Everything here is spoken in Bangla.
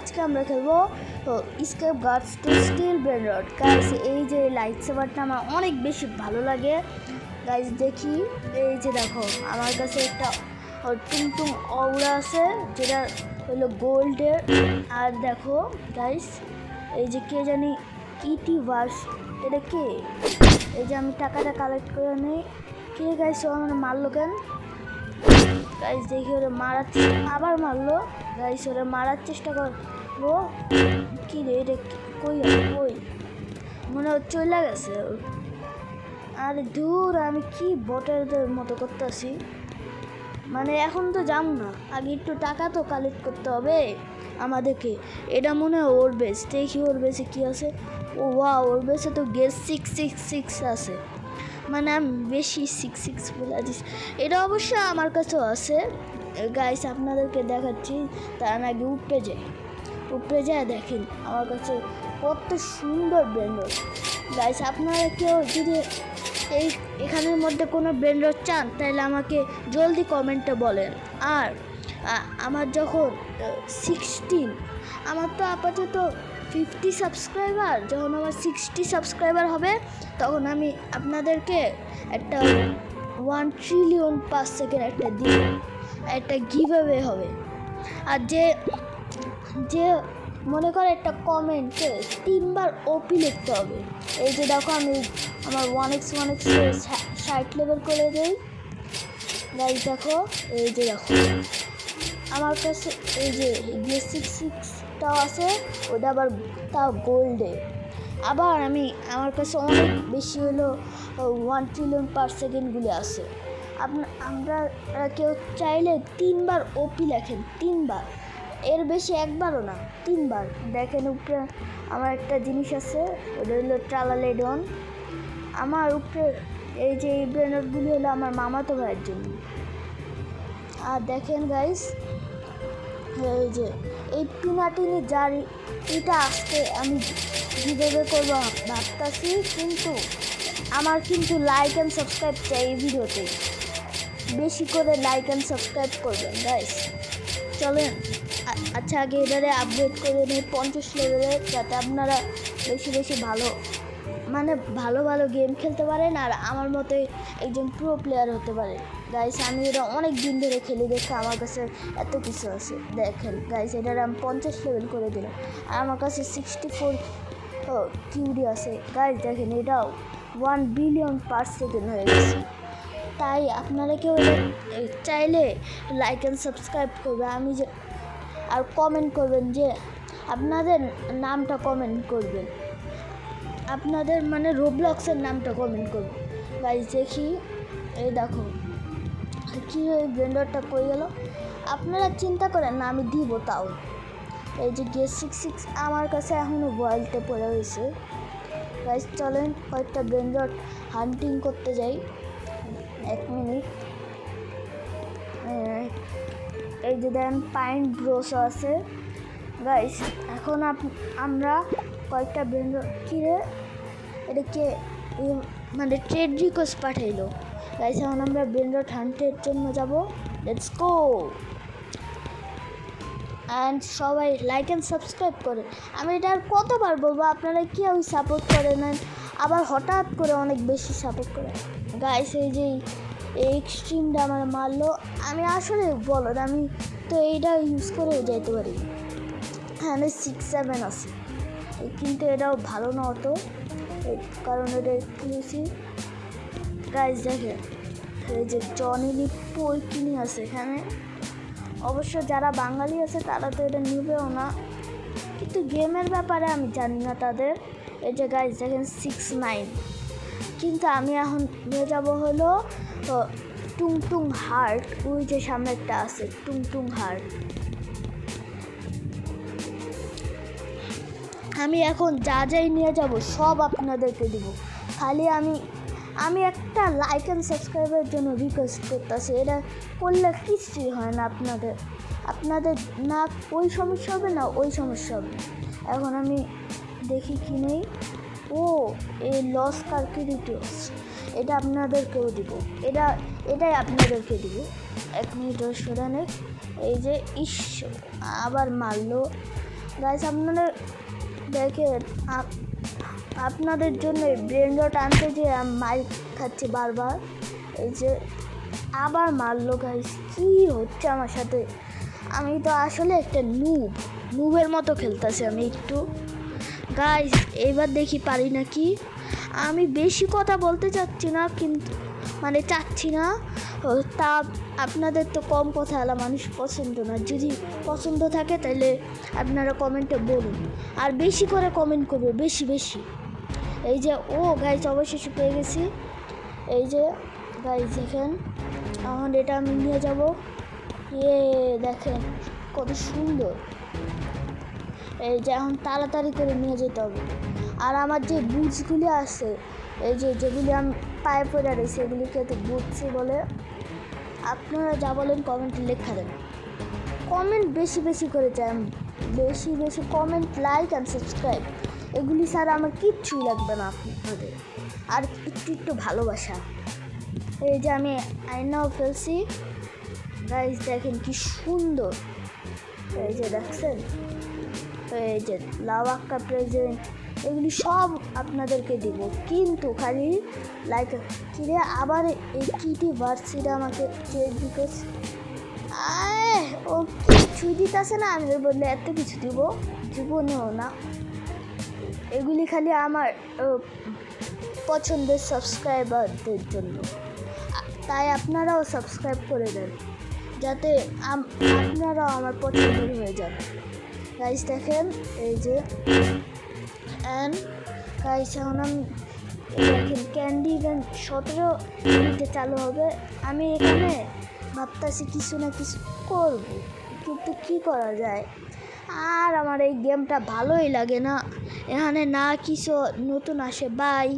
আজকে আমরা খেলবো escape guards to steal brain rot. Guys এই যে লাইট সেভারটা আমার অনেক বেশি ভালো লাগে। গাইস দেখি, এই যে দেখো আমার কাছে একটা টুমটুম অউরা আছে যেটা হলো গোল্ডের। আর দেখো গাইস এই যে কে জানি ইটি ভার্স, এটা কে? এই যে আমি টাকাটা কালেক্ট করে নিই। কে গাইস ও আমার মারলো কেন? গাইস দেখি ওরা মারার আবার মারলো। গাইস ওরা মারার চেষ্টা করবো। কি রে এটা কই কই মনে হচ্ছে চলে গেছে। আরে দূর, আমি কি বটের মতো করতেছি। মানে এখন তো যাম না, আগে একটু টাকা তো কালেক্ট করতে হবে আমাদেরকে। এটা মনে হয় ওর বেস, দেখি ওর বেসে কি আছে। ও ওয়া, ওর বেসে তো গেস 666 আছে। মানে আমি বেশি 66 বলে দিচ্ছি। এটা অবশ্য আমার কাছেও আছে। গাইস আপনাদেরকে দেখাচ্ছি, তার আগে উপরে যায় দেখেন আমার কাছে কত সুন্দর ব্র্যান্ডর। গাইস আপনারা কেউ যদি এখানের মধ্যে কোনো ব্র্যান্ডর চান তাহলে আমাকে জলদি কমেন্টে বলেন। আর আমার যখন 16, আমার তো আপাতত 50 সাবস্ক্রাইবার, যখন আমার 60 সাবস্ক্রাইবার হবে তখন আমি আপনাদেরকে একটা 1 ট্রিলিয়ন পার সেকেন্ড একটা দিব, একটা গিভঅ্যাওয়ে হবে। আর যে মনে করে একটা কমেন্টে 3 বার ওপি লিখতে হবে। এই যে দেখো আমি আমার 1x 60 লেভেল করে দেই। গাইস দেখো, এই যে দেখো আমার কাছে এই যে G66টাও আছে, ওটা আবার তাও গোল্ডে। আবার আমার কাছে অনেক বেশি হলো 1 ট্রিলিয়ন পার সেকেন্ডগুলি আছে। আমরা কেউ চাইলে 3 বার ওপি লেখেন, 3 বার, এর বেশি একবারও না, 3 বার। দেখেন উপরে আমার একটা জিনিস আছে, ওটা হলো ট্রালালেডন। আমার উপরে এই যে এই ব্র্যান্ডগুলি হলো আমার মামাতো ভাইয়ের জন্য। আর দেখেন গাইস এই যে এই পিনাটিনি যার এটা আজকে আমি কীভাবে করবো ভাবতেছি, কিন্তু আমার কিন্তু লাইক অ্যান্ড সাবস্ক্রাইব চাই এই ভিডিওতে। বেশি করে লাইক অ্যান্ড সাবস্ক্রাইব করবেন গাইস। চলেন আচ্ছা আগে এটারে আপডেট করে নিই 50 লেভেলে, যাতে আপনারা বেশি ভালো গেম খেলতে পারেন আর আমার মতো একজন প্রো প্লেয়ার হতে পারে। গাইস আমি এটা অনেক দিন ধরে খেলি, দেখে আমার কাছে এত কিছু আছে। দেখেন গাইস এটার আমি 50 লেভেল করে দিলাম আর আমার কাছে 64 কিউডি আছে। গাইস দেখেন এটাও 1 বিলিয়ন পার সেকেন্ড হয়ে গেছে। তাই আপনারা কেউ চাইলে লাইক অ্যান্ড সাবস্ক্রাইব করবে, আর কমেন্ট করবেন, যে আপনাদের নামটা কমেন্ট করবেন, আপনাদের মানে রোবলক্সের নামটা কমেন্ট করবেন। গাইস দেখি, এই দেখো কি ওই ব্লেন্ডারটা কই গেল। আপনারা চিন্তা করেন না, আমি দিব তাও। এই যে G66 আমার কাছে এখনও বয়েলতে পড়ে হয়েছে। গাইস চলেন কয়েকটা ব্লেন্ডার হান্টিং করতে যাই। 1 মিনিট। এই যে দেন পাইন ব্রোসও আছে। গাইস এখন আমরা কয়েকটা ব্লেন্ডার কিরে এটাকে মানে ট্রেড রিকোয়েস্ট পাঠাইলো। গাইস এখন আমরা ব্লেন্ডার হান্টের জন্য যাব। Let's go. অ্যান্ড সবাই লাইক অ্যান্ড সাবস্ক্রাইব করে। আমি এটা আর কতবার বলবো, আপনারা কেউ সাপোর্ট করে নেন, আবার হঠাৎ করে অনেক বেশি সাপোর্ট করে। গাইস এই যে এই এক্সট্রিমটা আমার মারলো, আমি আসলে বলো আমি তো এইটা ইউজ করেও যাইতে পারি। হ্যাঁ 6-7 আছে, কিন্তু এটাও ভালো না অত, কারণ এটা কিনেছি। গাইস দেখে এই যে জনি কিনে আছে এখানে। অবশ্য যারা বাঙালি আছে তারা তো এটা নিবেও না, কিন্তু গেমের ব্যাপারে আমি জানি না তাদের। এই যে গাইস দেখেন 6-9, কিন্তু আমি এখন নিয়ে যাবো হলো টুংটুং হার্ট। ওই যে সামনে একটা আছে টুংটুং হার্ট। আমি এখন যাই নিয়ে যাব সব আপনাদেরকে দিব। খালি আমি একটা লাইক অ্যান্ড সাবস্ক্রাইবের জন্য রিকোয়েস্ট করতেছি। এটা করলে কিছুই হয় না, আপনাদের না ওই সমস্যা হবে না ওই সমস্যা হবে। এখন আমি দেখি কি নেই। এই লস কার্কিরিটিওস, এটা আপনাদেরকেও দিব, এটাই আপনাদেরকে দিব। 1 মিনিট সরানে। এই যে আবার মারলো। গাইস আপনারা দেখেন আপনাদের জন্য ব্রেন রট আনতে যে আমি মার খাচ্ছি বারবার। এই যে আবার মারলো গাইস, কি হচ্ছে আমার সাথে? আমি তো আসলে একটা নুবের মতো খেলতেছি আমি একটু। গাইস এবার দেখি পারি নাকি। আমি বেশি কথা বলতে চাচ্ছি না, কিন্তু মানে চাচ্ছি না, তা আপনাদের তো কম কথা এলা মানুষ পছন্দ না। যদি পছন্দ থাকে তাহলে আপনারা কমেন্টে বলুন, আর বেশি করে কমেন্ট করবে, বেশি বেশি। এই যে গাইস অবশেষে পেয়ে গেছি। এই যে গাইস দেখেন, এখন এটা আমি নিয়ে যাব। দেখেন কত সুন্দর। এই যে এখন তাড়াতাড়ি করে নিয়ে যেতে হবে। আর আমার যে বুটসগুলি আছে, এই যে যেগুলি আমি পায়ে পড়ে রয়েছে, এগুলিকে তো বুটসই বলে। আপনারা যা বলেন কমেন্টে লেখা দেন, কমেন্ট বেশি বেশি করে চাই আমি, বেশি বেশি কমেন্ট, লাইক অ্যান্ড সাবস্ক্রাইব, এগুলি ছাড়া আমার কিচ্ছুই লাগবে না আপনাদের, আর একটু একটু ভালোবাসা। এই যে আমি আয়নাও ফেলছি গাইস, দেখেন কি সুন্দর। এই যে দেখছেন, এই যে লাভাক্কা প্রেজেন্ট, এগুলি সব আপনাদেরকে দিব, কিন্তু খালি লাইক কিরে আবার এই কিটি ভার্সিটা আমাকে চেক দিতেছে। ও কিছুই দিতেছে না, আমি বললে এত কিছু দিব, জীবনেও না। এগুলি খালি আমার পছন্দের সাবস্ক্রাইবারদের জন্য, তাই আপনারাও সাবস্ক্রাইব করে দেন যাতে আপনারাও আমার পছন্দের হয়ে যান। গাইস দেখেন এই যে গাইস এখন আমি দেখেন ক্যান্ডি ইভেন্ট 17 মিনিটে চালু হবে। আমি এখানে ভাবতেছি কিছু না কিছু করব, কিন্তু কি করা যায়। আর আমার এই গেমটা ভালোই লাগে না, এখানে না কিছু নতুন আসে। বাই।